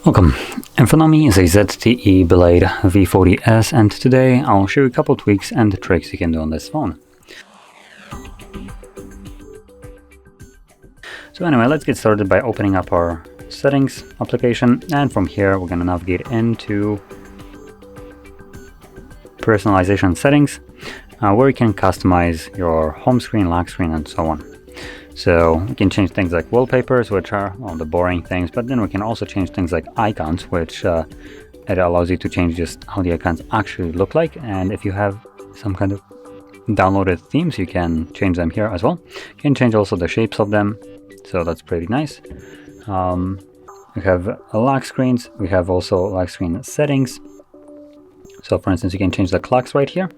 Welcome. In front of me is a ZTE Blade V40s, and today I'll show you a couple tweaks and tricks you can do on this phone. So anyway, let's get started by opening up our settings application, and from here we're going to navigate into personalization settings, where you can customize your home screen, lock screen, and so on. So we can change things like wallpapers, which are the boring things, but then we can also change things like icons, which it allows you to change just how the icons actually look like. And if you have some kind of downloaded themes, you can change them here as well. You can change also the shapes of them, so that's pretty nice. We have lock screens. We have also lock screen settings. So for instance, you can change the clocks right here.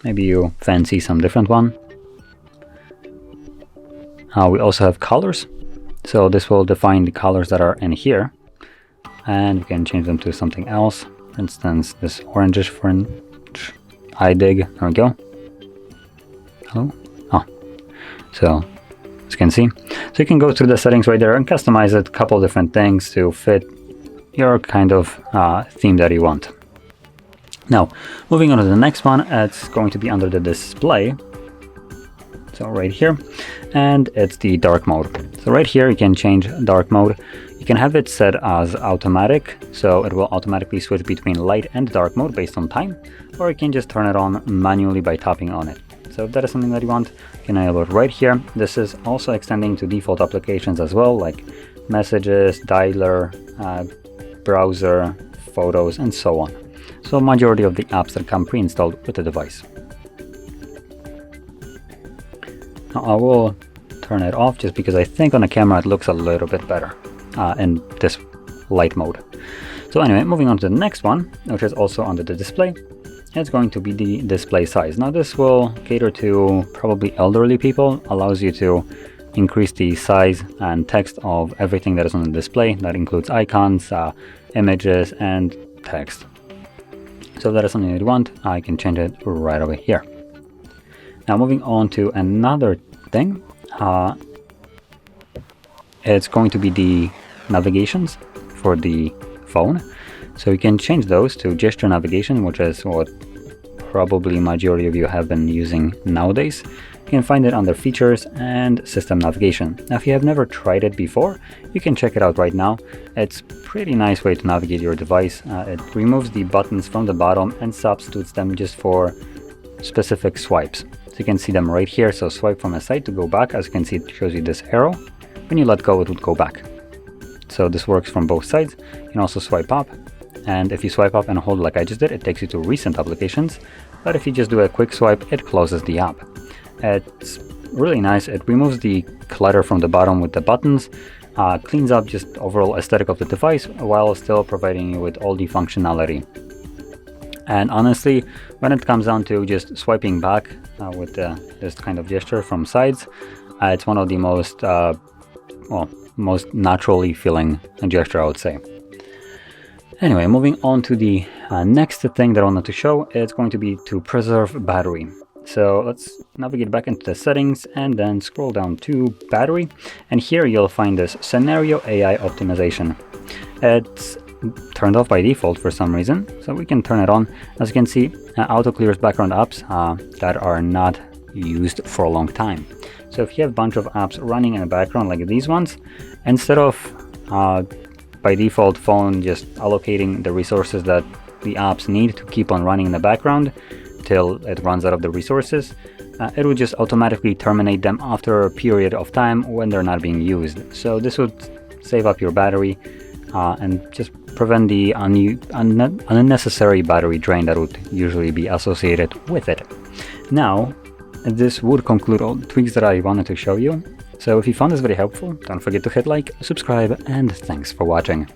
Maybe you fancy some different one. We also have colors, so this will define the colors that are in here, and you can change them to something else. For instance, this orangish I dig. There we go. Hello. So as you can see, so you can go through the settings right there and customize it, a couple different things to fit your kind of theme that you want. Now, moving on to the next one, it's going to be under the display. So right here, and it's the dark mode. So right here you can change dark mode. You can have it set as automatic, so it will automatically switch between light and dark mode based on time, or you can just turn it on manually by tapping on it. So if that is something that you want, you can enable it right here. This is also extending to default applications as well, like messages, dialer, browser, photos, and so on. So majority of the apps that come pre-installed with the device. Now I will turn it off just because I think on the camera it looks a little bit better in this light mode. So anyway, moving on to the next one, which is also under the display, it's going to be the display size. Now this will cater to probably elderly people, allows you to increase the size and text of everything that is on the display. That includes icons, images, and text. So if that is something that you want, I can change it right over here. Now moving on to another thing, it's going to be the navigations for the phone. So you can change those to gesture navigation, which is what probably majority of you have been using nowadays. You can find it under features and system navigation. Now if you have never tried it before, you can check it out right now. It's a pretty nice way to navigate your device. It removes the buttons from the bottom and substitutes them just for specific swipes. So you can see them right here. So swipe from a side to go back. As you can see, it shows you this arrow. When you let go, it would go back. So this works from both sides. You can also swipe up. And if you swipe up and hold like I just did, it takes you to recent applications. But if you just do a quick swipe, it closes the app. It's really nice. It removes the clutter from the bottom with the buttons, cleans up just overall aesthetic of the device while still providing you with all the functionality. And honestly, when it comes down to just swiping back with this kind of gesture from sides, it's one of the most naturally feeling gesture, I would say. Anyway, moving on to the next thing that I wanted to show, it's going to be to preserve battery. So let's navigate back into the settings and then scroll down to battery. And here you'll find this scenario AI optimization. It's turned off by default for some reason, so we can turn it on. As you can see, auto clears background apps that are not used for a long time. So if you have a bunch of apps running in the background like these ones, instead of by default phone just allocating the resources that the apps need to keep on running in the background till it runs out of the resources, it would just automatically terminate them after a period of time when they're not being used. So this would save up your battery and just prevent the unnecessary battery drain that would usually be associated with it. Now, this would conclude all the tweaks that I wanted to show you. So if you found this very helpful, don't forget to hit like, subscribe, and thanks for watching.